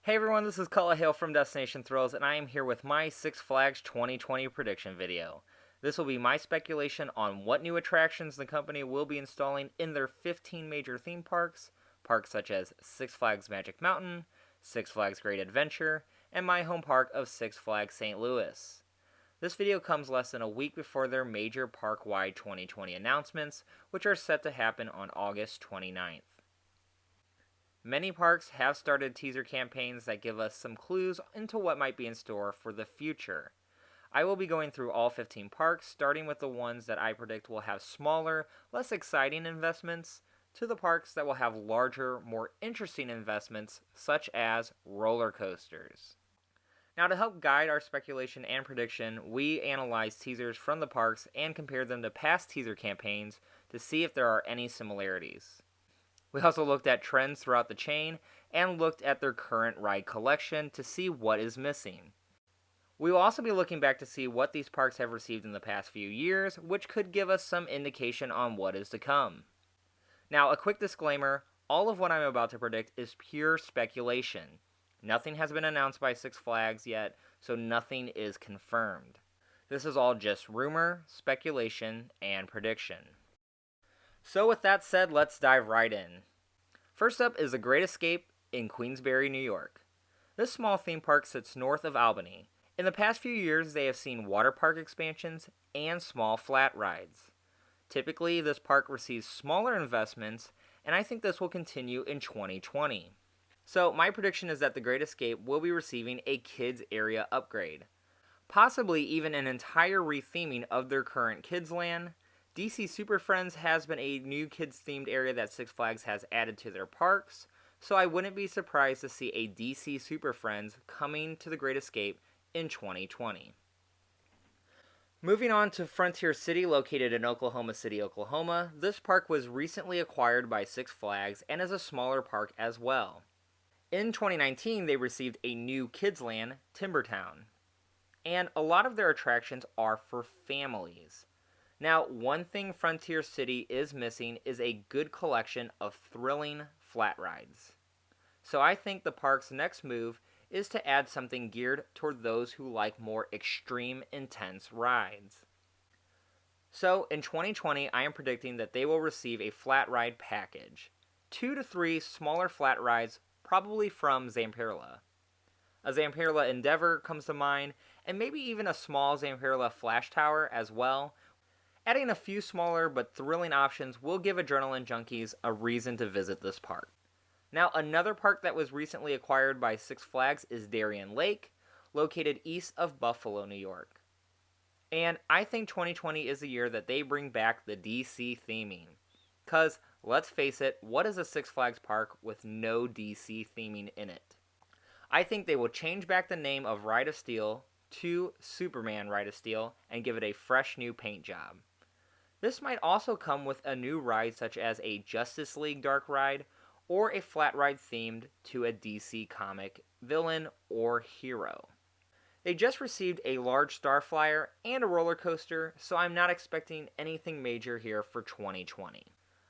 Hey everyone, this is Cullah Hale from Destination Thrills, and I am here with my Six Flags 2020 prediction video. This will be my speculation on what new attractions the company will be installing in their 15 major theme parks, parks such as Six Flags Magic Mountain, Six Flags Great Adventure, and my home park of Six Flags St. Louis. This video comes less than a week before their major park-wide 2020 announcements, which are set to happen on August 29th. Many parks have started teaser campaigns that give us some clues into what might be in store for the future. I will be going through all 15 parks, starting with the ones that I predict will have smaller, less exciting investments, to the parks that will have larger, more interesting investments, such as roller coasters. Now, to help guide our speculation and prediction, we analyzed teasers from the parks and compared them to past teaser campaigns to see if there are any similarities. We also looked at trends throughout the chain and looked at their current ride collection to see what is missing. We will also be looking back to see what these parks have received in the past few years, which could give us some indication on what is to come. Now, a quick disclaimer, all of what I'm about to predict is pure speculation. Nothing has been announced by Six Flags yet, so nothing is confirmed. This is all just rumor, speculation, and prediction. So with that said, let's dive right in. First up is the Great Escape in Queensbury, New York. This small theme park sits north of Albany. In the past few years, they have seen water park expansions and small flat rides. Typically, this park receives smaller investments, and I think this will continue in 2020. So my prediction is that the Great Escape will be receiving a kids area upgrade. Possibly even an entire retheming of their current kids land. DC Super Friends has been a new kids-themed area that Six Flags has added to their parks, so I wouldn't be surprised to see a DC Super Friends coming to the Great Escape in 2020. Moving on to Frontier City, located in Oklahoma City, Oklahoma, this park was recently acquired by Six Flags and is a smaller park as well. In 2019, they received a new kids land, Timbertown, and a lot of their attractions are for families. Now, one thing Frontier City is missing is a good collection of thrilling flat rides. So I think the park's next move is to add something geared toward those who like more extreme, intense rides. So in 2020, I am predicting that they will receive a flat ride package. 2 to 3 smaller flat rides, probably from Zamperla. A Zamperla Endeavor comes to mind, and maybe even a small Zamperla Flash Tower as well. Adding a few smaller but thrilling options will give adrenaline junkies a reason to visit this park. Now, another park that was recently acquired by Six Flags is Darien Lake, located east of Buffalo, New York. And I think 2020 is the year that they bring back the DC theming. Because, let's face it, what is a Six Flags park with no DC theming in it? I think they will change back the name of Ride of Steel to Superman Ride of Steel and give it a fresh new paint job. This might also come with a new ride such as a Justice League dark ride or a flat ride themed to a DC comic villain or hero. They just received a large Starflyer and a roller coaster, so I'm not expecting anything major here for 2020.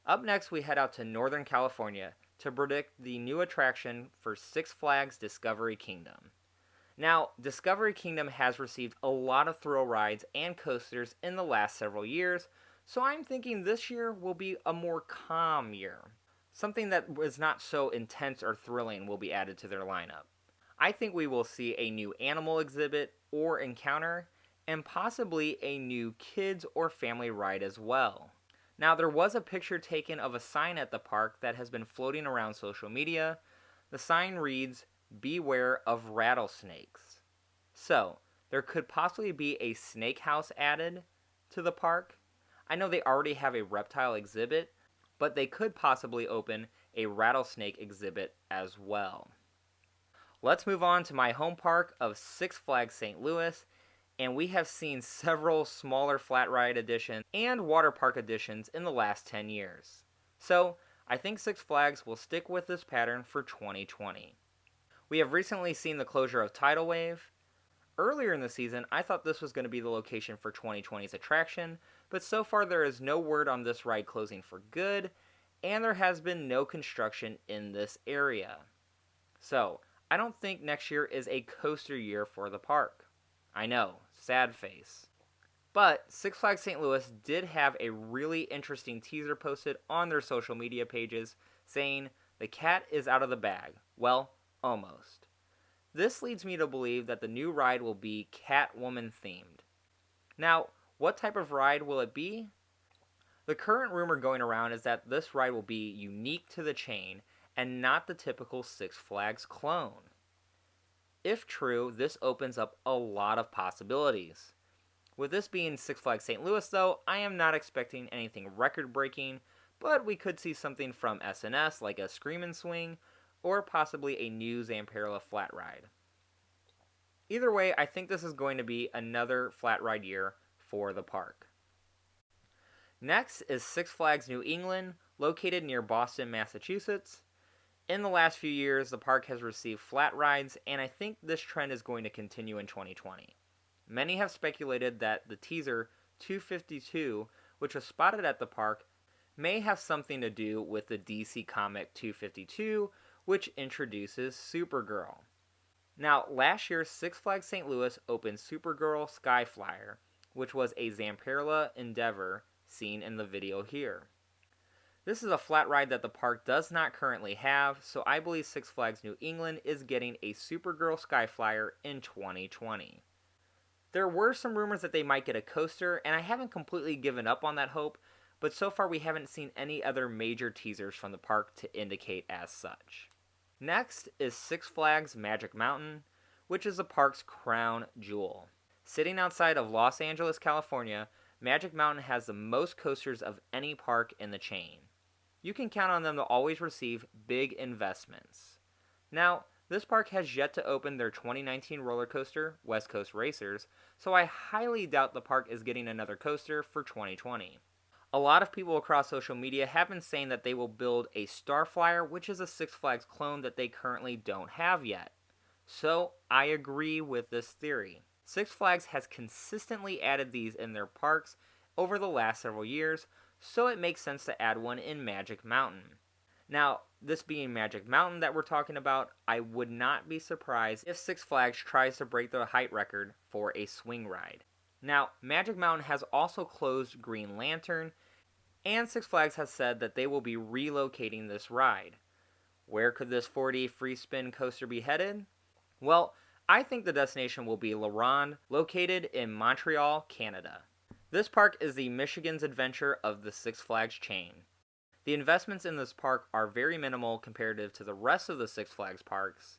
Up next, we head out to Northern California to predict the new attraction for Six Flags Discovery Kingdom. Now, Discovery Kingdom has received a lot of thrill rides and coasters in the last several years, so I'm thinking this year will be a more calm year. Something that was not so intense or thrilling will be added to their lineup. I think we will see a new animal exhibit or encounter, and possibly a new kids or family ride as well. Now, there was a picture taken of a sign at the park that has been floating around social media. The sign reads, "Beware of rattlesnakes." So, there could possibly be a snake house added to the park. I know they already have a reptile exhibit, but they could possibly open a rattlesnake exhibit as well. Let's move on to my home park of Six Flags St. Louis, and we have seen several smaller flat ride additions and water park additions in the last 10 years. So, I think Six Flags will stick with this pattern for 2020. We have recently seen the closure of Tidal Wave. Earlier in the season, I thought this was going to be the location for 2020's attraction, but so far there is no word on this ride closing for good, and there has been no construction in this area. So, I don't think next year is a coaster year for the park. I know, sad face. But Six Flags St. Louis did have a really interesting teaser posted on their social media pages saying, "The cat is out of the bag." Well, almost. This leads me to believe that the new ride will be Catwoman themed. Now, what type of ride will it be? The current rumor going around is that this ride will be unique to the chain and not the typical Six Flags clone. If true, this opens up a lot of possibilities. With this being Six Flags St. Louis though, I am not expecting anything record-breaking, but we could see something from S&S like a Screamin' Swing, or possibly a new Zamperla flat ride. Either way, I think this is going to be another flat ride year for the park. Next is Six Flags New England, located near Boston, Massachusetts. In the last few years, the park has received flat rides, and I think this trend is going to continue in 2020. Many have speculated that the teaser 252, which was spotted at the park, may have something to do with the DC comic 252, which introduces Supergirl. Now, last year, Six Flags St. Louis opened Supergirl Skyflyer, which was a Zamperla endeavor seen in the video here. This is a flat ride that the park does not currently have, so I believe Six Flags New England is getting a Supergirl Skyflyer in 2020. There were some rumors that they might get a coaster, and I haven't completely given up on that hope, but so far we haven't seen any other major teasers from the park to indicate as such. Next is Six Flags Magic Mountain, which is the park's crown jewel. Sitting outside of Los Angeles, California, Magic Mountain has the most coasters of any park in the chain. You can count on them to always receive big investments. Now, this park has yet to open their 2019 roller coaster, West Coast Racers, so I highly doubt the park is getting another coaster for 2020. A lot of people across social media have been saying that they will build a Starflyer, which is a Six Flags clone that they currently don't have yet. So, I agree with this theory. Six Flags has consistently added these in their parks over the last several years, so it makes sense to add one in Magic Mountain. Now, this being Magic Mountain that we're talking about, I would not be surprised if Six Flags tries to break the height record for a swing ride. Now, Magic Mountain has also closed Green Lantern, and Six Flags has said that they will be relocating this ride. Where could this 4D free spin coaster be headed? Well, I think the destination will be LARONDE, located in Montreal, Canada. This park is the Michigan's adventure of the Six Flags chain. The investments in this park are very minimal comparative to the rest of the Six Flags parks,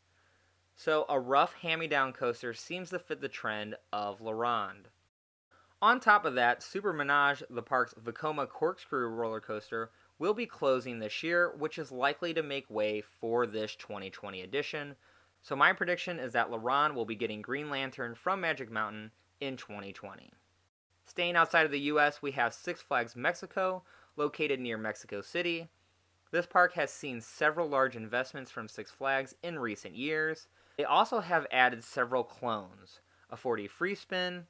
so a rough hand-me-down coaster seems to fit the trend of LARONDE. On top of that, Super Menage, the park's Vekoma Corkscrew roller coaster, will be closing this year, which is likely to make way for this 2020 edition. So my prediction is that LARONDE will be getting Green Lantern from Magic Mountain in 2020. Staying outside of the US, we have Six Flags Mexico, located near Mexico City. This park has seen several large investments from Six Flags in recent years. They also have added several clones, a 4D free spin,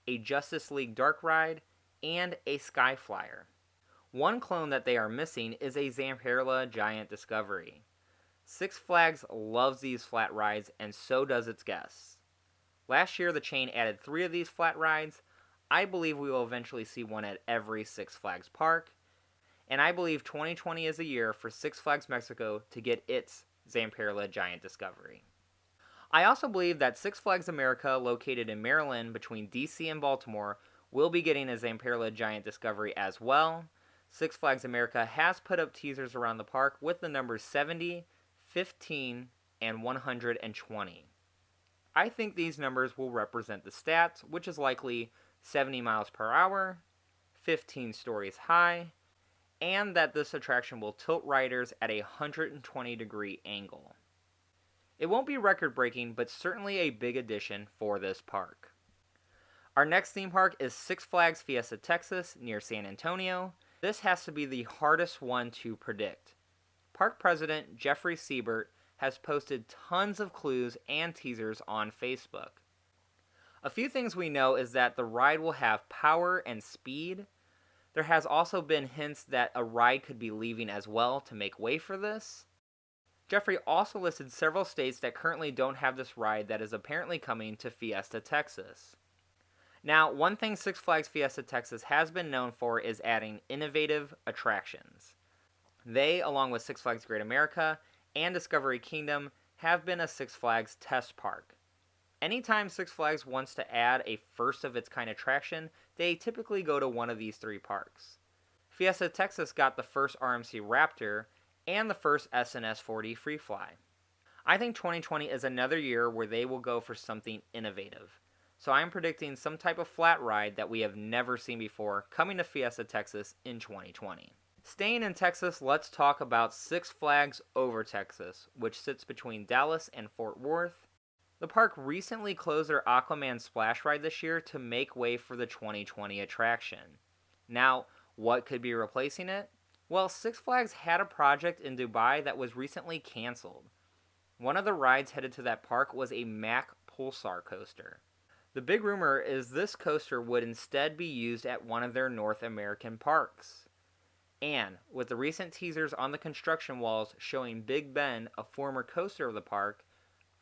a Justice League Dark Ride, and a Skyflyer. One clone that they are missing is a Zamperla Giant Discovery. Six Flags loves these flat rides, and so does its guests. Last year, the chain added 3 of these flat rides. I believe we will eventually see one at every Six Flags park, and I believe 2020 is the year for Six Flags Mexico to get its Zamperla Giant Discovery. I also believe that Six Flags America, located in Maryland between DC and Baltimore, will be getting a Zamperla Giant Discovery as well. Six Flags America has put up teasers around the park with the numbers 70, 15, and 120. I think these numbers will represent the stats, which is likely 70 miles per hour, 15 stories high, and that this attraction will tilt riders at a 120-degree angle. It won't be record-breaking, but certainly a big addition for this park. Our next theme park is Six Flags Fiesta, Texas, near San Antonio. This has to be the hardest one to predict. Park President Jeffrey Siebert has posted tons of clues and teasers on Facebook. A few things we know is that the ride will have power and speed. There has also been hints that a ride could be leaving as well to make way for this. Jeffrey also listed several states that currently don't have this ride that is apparently coming to Fiesta, Texas. Now, one thing Six Flags Fiesta Texas has been known for is adding innovative attractions. They, along with Six Flags Great America and Discovery Kingdom, have been a Six Flags test park. Anytime Six Flags wants to add a first-of-its-kind attraction, they typically go to one of these three parks. Fiesta Texas got the first RMC Raptor and the first S&S 4D Free Fly. I think 2020 is another year where they will go for something innovative. So I'm predicting some type of flat ride that we have never seen before coming to Fiesta Texas in 2020. Staying in Texas, let's talk about Six Flags Over Texas, which sits between Dallas and Fort Worth. The park recently closed their Aquaman Splash Ride this year to make way for the 2020 attraction. Now, what could be replacing it? Well, Six Flags had a project in Dubai that was recently canceled. One of the rides headed to that park was a Mack Pulsar coaster. The big rumor is this coaster would instead be used at one of their North American parks. And with the recent teasers on the construction walls showing Big Ben, a former coaster of the park,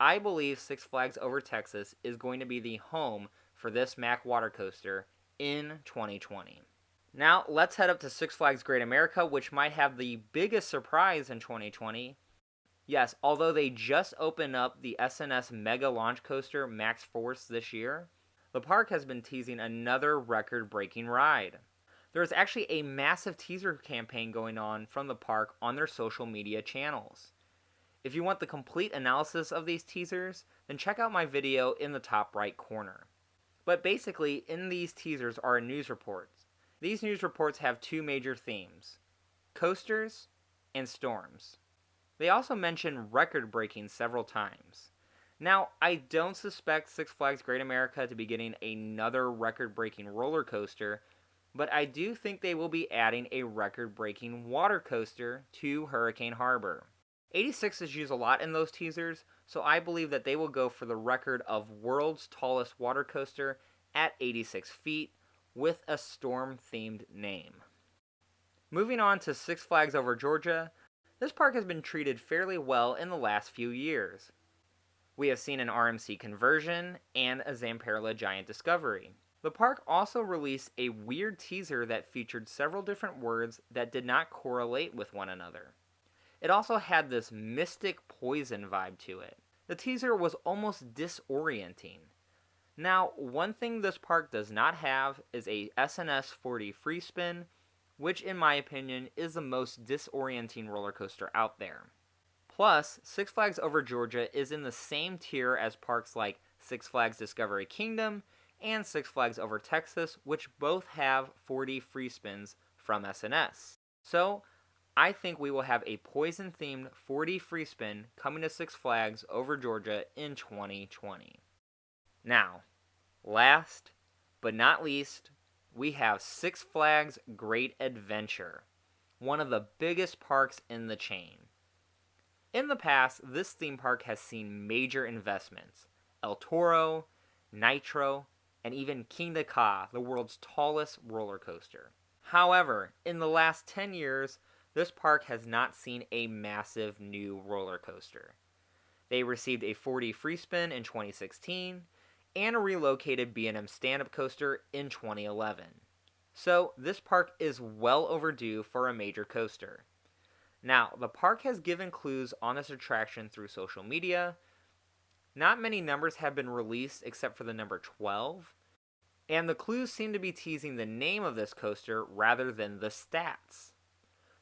I believe Six Flags Over Texas is going to be the home for this Mack water coaster in 2020. Now, let's head up to Six Flags Great America, which might have the biggest surprise in 2020. Yes, although they just opened up the S&S Mega Launch Coaster Max Force this year, the park has been teasing another record-breaking ride. There is actually a massive teaser campaign going on from the park on their social media channels. If you want the complete analysis of these teasers, then check out my video in the top right corner. But basically, in these teasers are news reports. These news reports have two major themes: coasters and storms. They also mention record-breaking several times. Now, I don't suspect Six Flags Great America to be getting another record-breaking roller coaster, but I do think they will be adding a record-breaking water coaster to Hurricane Harbor. 86 is used a lot in those teasers, so I believe that they will go for the record of world's tallest water coaster at 86 feet with a storm-themed name. Moving on to Six Flags Over Georgia, this park has been treated fairly well in the last few years. We have seen an RMC conversion and a Zamperla Giant Discovery. The park also released a weird teaser that featured several different words that did not correlate with one another. It also had this mystic poison vibe to it. The teaser was almost disorienting. Now, one thing this park does not have is a S&S 4D free spin, which in my opinion is the most disorienting roller coaster out there. Plus, Six Flags Over Georgia is in the same tier as parks like Six Flags Discovery Kingdom and Six Flags Over Texas, which both have 4D free spins from S&S. So, I think we will have a poison-themed 4D free spin coming to Six Flags Over Georgia in 2020. Now, last but not least, we have Six Flags Great Adventure, one of the biggest parks in the chain. In the past, this theme park has seen major investments: El Toro, Nitro, and even Kingda Ka, the world's tallest roller coaster. However, in the last 10 years, this park has not seen a massive new roller coaster. They received a 4D free spin in 2016 and a relocated B&M stand-up coaster in 2011. So this park is well overdue for a major coaster. Now, the park has given clues on this attraction through social media. Not many numbers have been released except for the number 12, and the clues seem to be teasing the name of this coaster rather than the stats.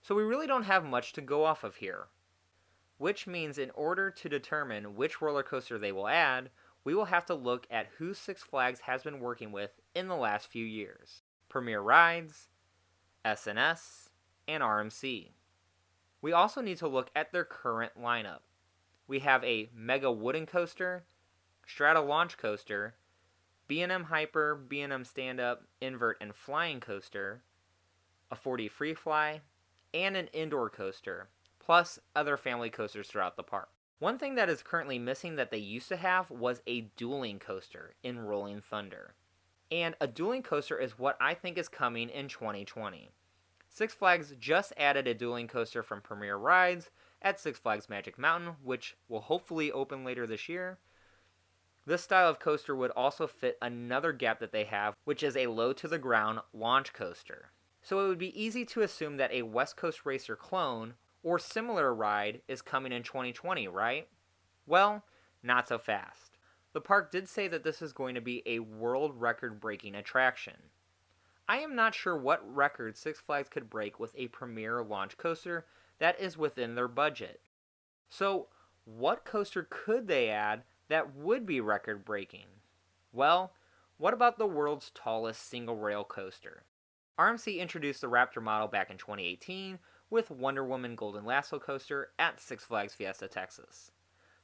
So we really don't have much to go off of here. Which means in order to determine which roller coaster they will add, we will have to look at who Six Flags has been working with in the last few years: Premier Rides, S&S, and RMC. We also need to look at their current lineup. We have a Mega Wooden Coaster, Strata Launch Coaster, B&M Hyper, B&M Stand-Up, Invert, and Flying Coaster, a 4D Free Fly, and an indoor coaster, plus other family coasters throughout the park. One thing that is currently missing that they used to have was a dueling coaster in Rolling Thunder. And a dueling coaster is what I think is coming in 2020. Six Flags just added a dueling coaster from Premier Rides, at Six Flags Magic Mountain, which will hopefully open later this year. This style of coaster would also fit another gap that they have, which is a low-to-the-ground launch coaster. So it would be easy to assume that a West Coast Racer clone or similar ride is coming in 2020, right? Well, not so fast. The park did say that this is going to be a world record-breaking attraction. I am not sure what record Six Flags could break with a premier launch coaster that is within their budget. So, what coaster could they add that would be record-breaking? Well, what about the world's tallest single-rail coaster? RMC introduced the Raptor model back in 2018 with Wonder Woman Golden Lasso Coaster at Six Flags Fiesta, Texas.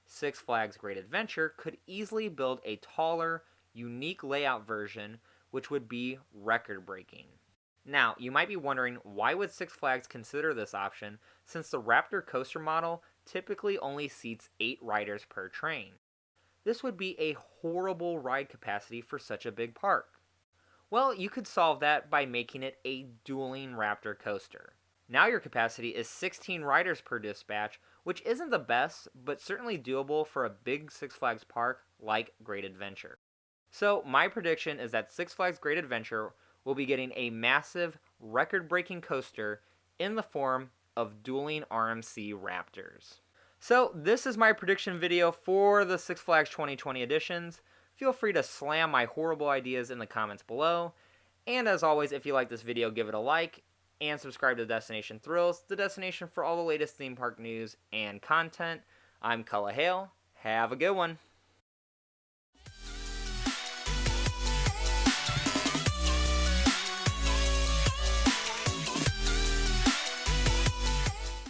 Six Flags Great Adventure could easily build a taller, unique layout version which would be record-breaking. Now, you might be wondering, why would Six Flags consider this option since the Raptor coaster model typically only seats 8 riders per train? This would be a horrible ride capacity for such a big park. Well, you could solve that by making it a dueling Raptor coaster. Now your capacity is 16 riders per dispatch, which isn't the best, but certainly doable for a big Six Flags park like Great Adventure. So my prediction is that Six Flags Great Adventure will be getting a massive, record-breaking coaster in the form of dueling RMC Raptors. So this is my prediction video for the Six Flags 2020 editions. Feel free to slam my horrible ideas in the comments below. And as always, if you like this video, give it a like and subscribe to Destination Thrills, the destination for all the latest theme park news and content. I'm Cullah Hale. Have a good one.